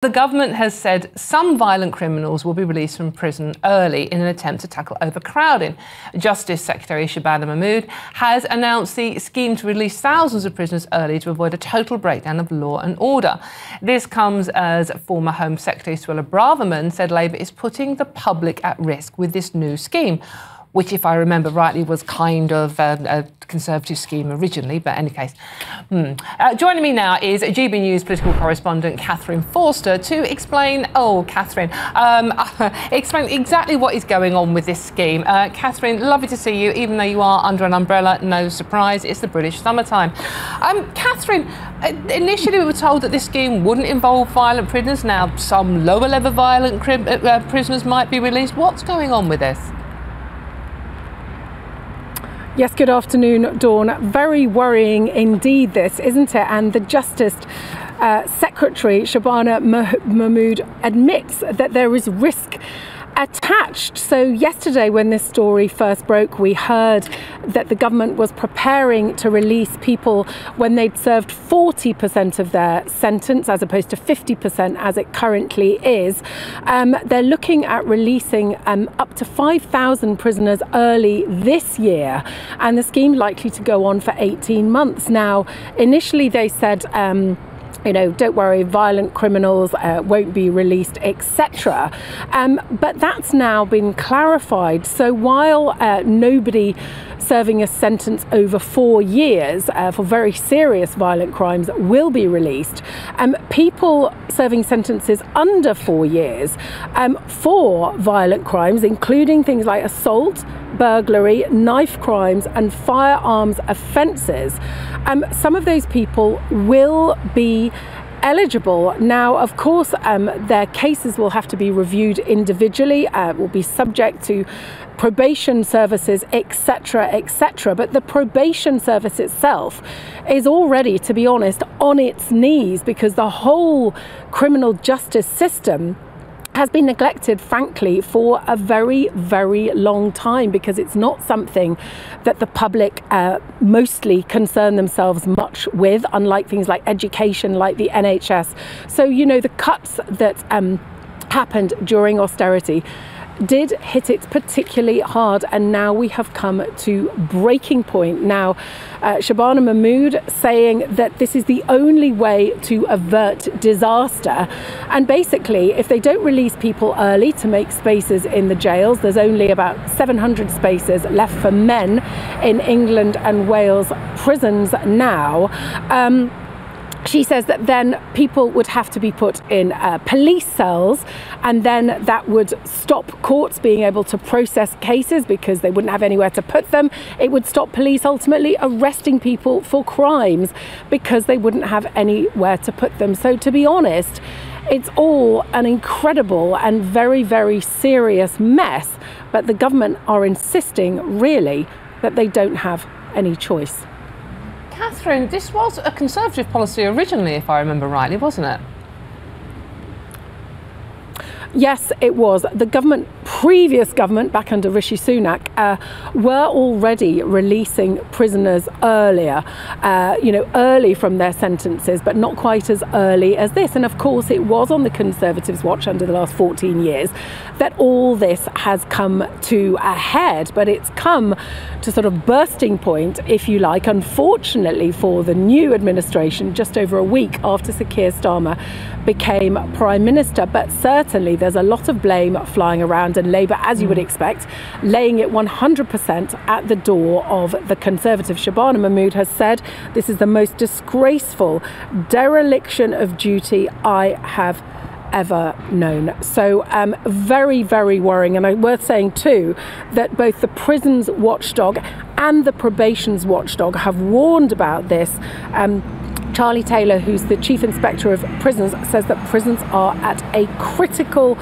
The government has said some violent criminals will be released from prison early in an attempt to tackle overcrowding. Justice Secretary Shabana Mahmood has announced the scheme to release thousands of prisoners early to avoid a total breakdown of law and order. This comes as former Home Secretary Suella Braverman said Labour is putting the public at risk with this new scheme, which, if I remember rightly, was kind of a Conservative scheme originally, but in any case. Joining me now is GBNews political correspondent Catherine Forster to explain, explain exactly what is going on with this scheme. Catherine, lovely to see you, even though you are under an umbrella, no surprise, it's the British summertime. Catherine, initially we were told that this scheme wouldn't involve violent prisoners. Now some lower-level violent prisoners might be released. What's going on with this? Yes, good afternoon, Dawn. Very worrying indeed this, isn't it? And the Justice Secretary, Shabana Mahmood, admits that there is risk attached. So yesterday, when this story first broke, we heard that the government was preparing to release people when they'd served 40% of their sentence, as opposed to 50% as it currently is. They're looking at releasing up to 5,000 prisoners early this year, and the scheme likely to go on for 18 months. Now, initially they said, you know, don't worry, violent criminals won't be released, etc. But that's now been clarified. So while nobody serving a sentence over 4 years for very serious violent crimes will be released, people serving sentences under 4 years for violent crimes, including things like assault, burglary, knife crimes and firearms offences, some of those people will be eligible. Now, of course, their cases will have to be reviewed individually, will be subject to probation services, etc., etc. But the probation service itself is already, to be honest, on its knees, because the whole criminal justice system has been neglected, frankly, for a very, very long time, because it's not something that the public mostly concern themselves much with, unlike things like education, like the NHS. So, you know, the cuts that happened during austerity did hit it particularly hard, and now we have come to breaking point. Now, Shabana Mahmood saying that this is the only way to avert disaster, and basically if they don't release people early to make spaces in the jails, there's only about 700 spaces left for men in England and Wales prisons now. She says that then people would have to be put in police cells, and then that would stop courts being able to process cases because they wouldn't have anywhere to put them. It would stop police ultimately arresting people for crimes because they wouldn't have anywhere to put them. So, to be honest, it's all an incredible and very, very serious mess, but the government are insisting really that they don't have any choice. Catherine, this was a Conservative policy originally, if I remember rightly, wasn't it? Yes, it was. The government, previous government, back under Rishi Sunak, were already releasing prisoners earlier, early from their sentences, but not quite as early as this. And of course, it was on the Conservatives' watch under the last 14 years that all this has come to a head. But it's come to sort of bursting point, if you like, unfortunately for the new administration, just over a week after Sir Keir Starmer became Prime Minister. But certainly there's a lot of blame flying around, and Labour, as you would expect, laying it 100% at the door of the Conservative. Shabana Mahmood has said this is the most disgraceful dereliction of duty I have ever known. So very, very worrying. And worth saying too that both the prisons watchdog and the probation's watchdog have warned about this. Charlie Taylor, who's the Chief Inspector of Prisons, says that prisons are at a critical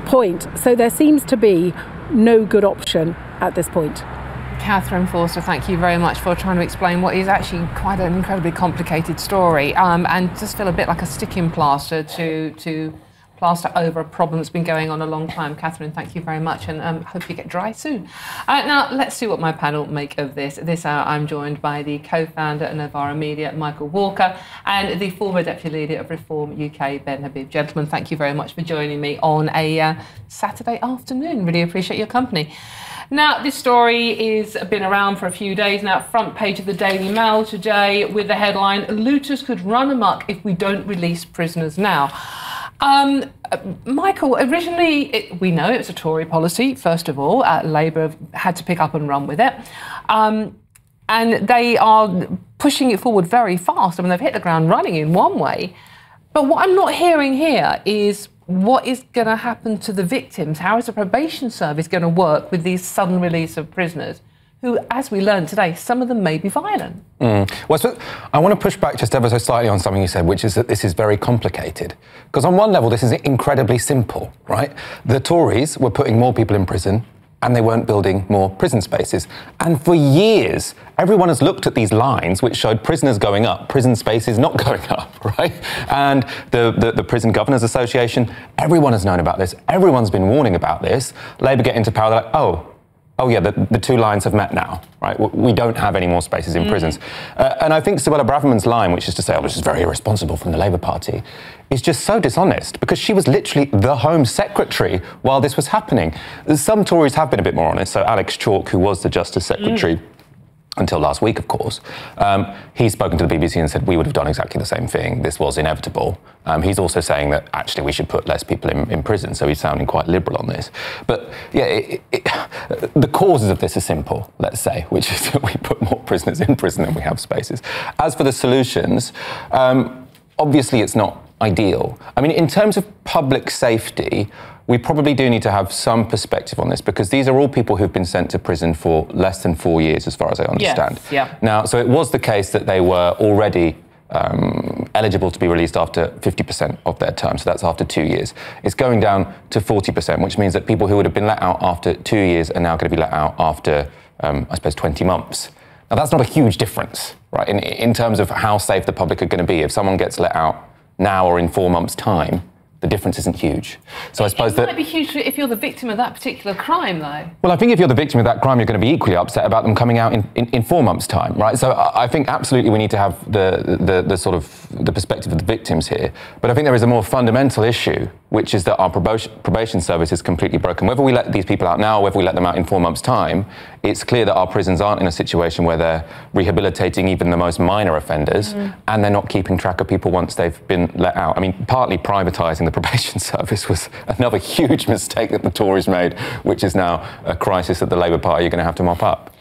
point. So there seems to be no good option at this point. Catherine Forster, thank you very much for trying to explain what is actually quite an incredibly complicated story, and just feel a bit like a sticking plaster to plaster over a problem that's been going on a long time. Catherine, thank you very much, and hope you get dry soon. Now, let's see what my panel make of this. This hour, I'm joined by the co-founder of Novara Media, Michael Walker, and the former deputy leader of Reform UK, Ben Habib. Gentlemen, thank you very much for joining me on a Saturday afternoon. Really appreciate your company. Now, this story has been around for a few days now. Front page of the Daily Mail today with the headline, "Looters could run amok if we don't release prisoners now." Michael, originally, we know it was a Tory policy, first of all. Labour had to pick up and run with it. And they are pushing it forward very fast. I mean, they've hit the ground running in one way. But what I'm not hearing here is what is going to happen to the victims? How is the probation service going to work with these sudden release of prisoners who, as we learned today, some of them may be violent? Well, so I want to push back just ever so slightly on something you said, which is that this is very complicated. Because on one level, this is incredibly simple, right? The Tories were putting more people in prison and they weren't building more prison spaces. And for years, everyone has looked at these lines which showed prisoners going up, prison spaces not going up, right? And the Prison Governors Association, everyone has known about this. Everyone's been warning about this. Labour get into power, they're like, oh yeah, the two lines have met now, right? We don't have any more spaces in prisons. And I think Suella Braverman's line, which is to say, oh, this is very irresponsible from the Labour Party, is just so dishonest, because she was literally the Home Secretary while this was happening. Some Tories have been a bit more honest. So Alex Chalk, who was the Justice Secretary until last week, of course, he's spoken to the BBC and said we would have done exactly the same thing. This was inevitable. He's also saying that actually we should put less people in prison, so he's sounding quite liberal on this. But yeah, the causes of this are simple, let's say, which is that we put more prisoners in prison than we have spaces. As for the solutions, obviously it's not ideal. I mean, in terms of public safety, we probably do need to have some perspective on this, because these are all people who've been sent to prison for less than 4 years, as far as I understand. Yes, yeah. Now, so it was the case that they were already eligible to be released after 50% of their term, so that's after 2 years. It's going down to 40%, which means that people who would have been let out after 2 years are now going to be let out after, I suppose, 20 months. Now, that's not a huge difference, right, in terms of how safe the public are going to be. If someone gets let out now or in 4 months' time, the difference isn't huge. So I suppose that... It might be huge if you're the victim of that particular crime, though. Well, I think if you're the victim of that crime, you're going to be equally upset about them coming out in 4 months' time, right? So I think absolutely we need to have the sort of the perspective of the victims here. But I think there is a more fundamental issue, which is that our probation service is completely broken. Whether we let these people out now or whether we let them out in 4 months' time, it's clear that our prisons aren't in a situation where they're rehabilitating even the most minor offenders, and they're not keeping track of people once they've been let out. I mean, partly privatising the probation service was another huge mistake that the Tories made, which is now a crisis that the Labour Party are going to have to mop up.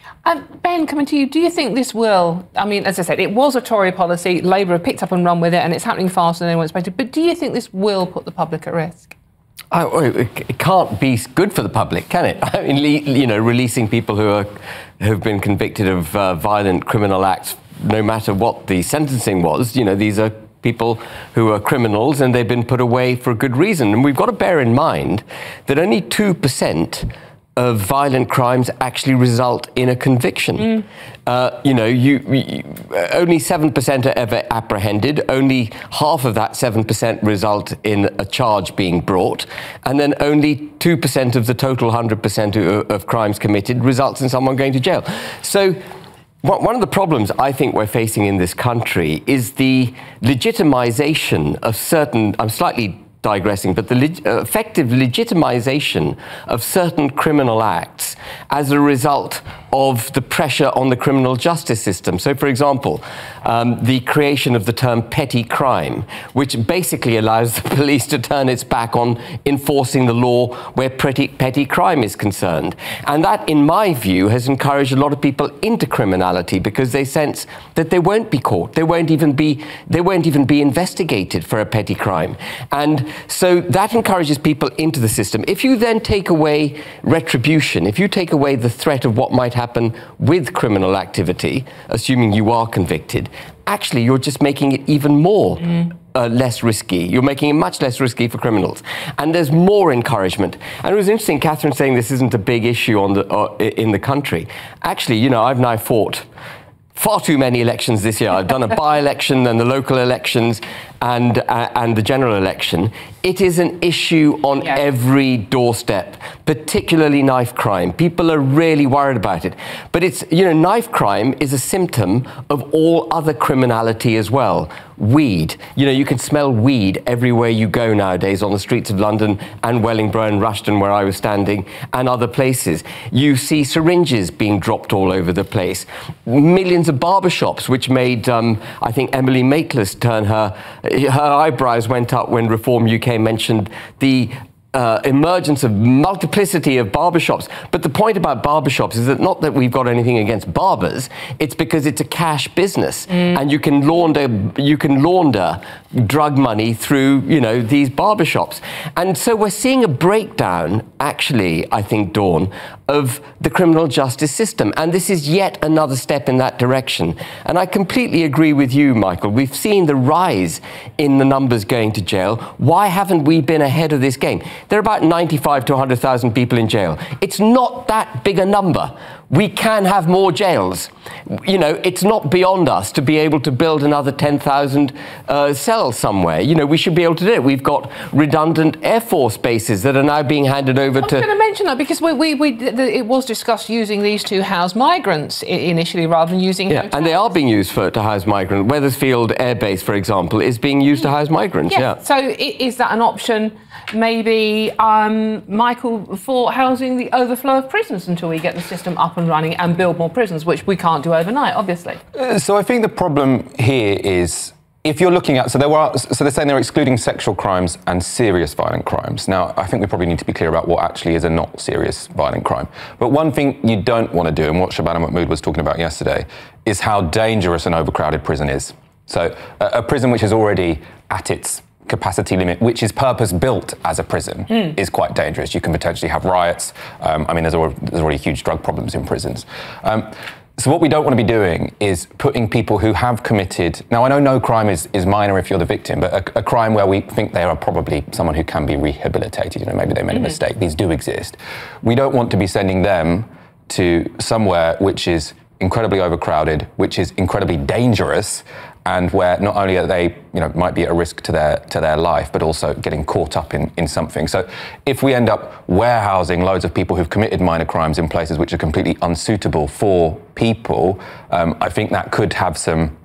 Ben, coming to you, do you think this will, I mean, as I said, it was a Tory policy, Labour have picked up and run with it, and it's happening faster than anyone expected, but do you think this will put the public at risk? It can't be good for the public, can it? I mean, you know, releasing people who've been convicted of violent criminal acts, no matter what the sentencing was, you know, these are people who are criminals and they've been put away for a good reason. And we've got to bear in mind that only 2% of violent crimes actually result in a conviction. You know, only 7% are ever apprehended. Only half of that 7% result in a charge being brought. And then only 2% of the total 100% of crimes committed results in someone going to jail. So one of the problems I think we're facing in this country is the legitimization of certain, I'm slightly digressing, but the effective legitimization of certain criminal acts as a result of the pressure on the criminal justice system. So, for example, the creation of the term petty crime, which basically allows the police to turn its back on enforcing the law where petty crime is concerned. And that, in my view, has encouraged a lot of people into criminality because they sense that they won't be caught, they won't even be investigated for a petty crime. And so that encourages people into the system. If you then take away retribution, if you take away the threat of what might happen with criminal activity, assuming you are convicted, actually you're just making it even more less risky. You're making it much less risky for criminals. And there's more encouragement. And it was interesting, Catherine saying this isn't a big issue in the country. Actually, you know, I've now fought far too many elections this year. I've done a by-election and the local elections, and the general election, it is an issue on every doorstep, particularly knife crime. People are really worried about it. But it's, you know, knife crime is a symptom of all other criminality as well. Weed. You know, you can smell weed everywhere you go nowadays on the streets of London and Wellingborough and Rushden, where I was standing, and other places. You see syringes being dropped all over the place. Millions of barbershops, which made, I think, Emily Maitlis turn her eyebrows went up when Reform UK mentioned the emergence of multiplicity of barbershops. But the point about barbershops is that not that we've got anything against barbers, it's because it's a cash business, and you can launder drug money through, you know, these barbershops. And so we're seeing a breakdown, actually, I think, Dawn, of the criminal justice system. And this is yet another step in that direction. And I completely agree with you, Michael. We've seen the rise in the numbers going to jail. Why haven't we been ahead of this game? There are about 95 to 100,000 people in jail. It's not that big a number. We can have more jails. You know, it's not beyond us to be able to build another 10,000 cells somewhere. You know, we should be able to do it. We've got redundant Air Force bases that are now being handed over to... I was going to mention that because it was discussed using these to house migrants initially rather than using hotels. And they are being used to house migrants. Wethersfield Air Base, for example, is being used to house migrants. So is that an option, maybe, Michael, for housing the overflow of prisoners until we get the system up and running and build more prisons, which we can't do overnight, obviously? So I think the problem here is, if you're looking at, so they're saying they're excluding sexual crimes and serious violent crimes. Now, I think we probably need to be clear about what actually is a not serious violent crime. But one thing you don't want to do, and what Shabana Mahmood was talking about yesterday, is how dangerous an overcrowded prison is. So a prison which is already at its capacity limit, which is purpose-built as a prison, is quite dangerous. You can potentially have riots. I mean, there's already huge drug problems in prisons. So what we don't want to be doing is putting people who have committed... Now, I know no crime is minor if you're the victim, but a crime where we think they are probably someone who can be rehabilitated, you know, maybe they made a mistake. These do exist. We don't want to be sending them to somewhere which is incredibly overcrowded, which is incredibly dangerous, and where not only are they, you know, might be at a risk to their life, but also getting caught up in something. So if we end up warehousing loads of people who've committed minor crimes in places which are completely unsuitable for people, I think that could have some,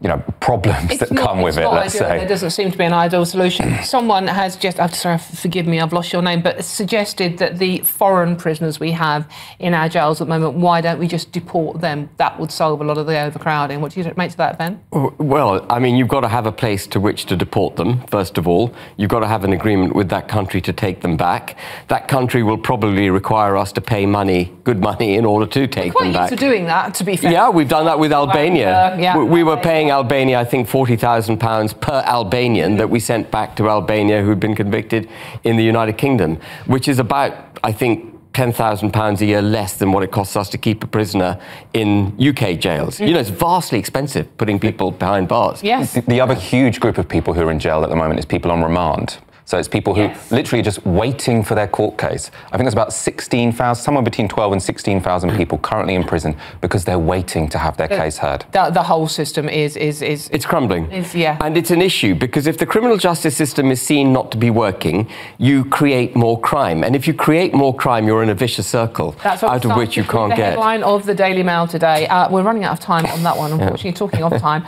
you know, problems that come with it, let's say. There doesn't seem to be an ideal solution. Someone has just, sorry, forgive me, I've lost your name, but suggested that the foreign prisoners we have in our jails at the moment, why don't we just deport them? That would solve a lot of the overcrowding. What do you make to that, Ben? Well, I mean, you've got to have a place to which to deport them, first of all. You've got to have an agreement with that country to take them back. That country will probably require us to pay money, good money, in order to take them back. We're quite used to doing that, to be fair. Yeah, we've done that with Albania. We were paying Albania, I think, £40,000 per Albanian that we sent back to Albania who'd been convicted in the United Kingdom, which is about, I think, £10,000 a year less than what it costs us to keep a prisoner in UK jails. You know, it's vastly expensive putting people behind bars. Yes. The other huge group of people who are in jail at the moment is people on remand. So it's people who literally just waiting for their court case. I think there's about 16,000, somewhere between 12 and 16,000 people currently in prison because they're waiting to have their case heard. The whole system is... It's crumbling. Yeah. And it's an issue because if the criminal justice system is seen not to be working, you create more crime. And if you create more crime, you're in a vicious circle out of which you can't get. The headline of the Daily Mail today. We're running out of time on that one, unfortunately, talking of time.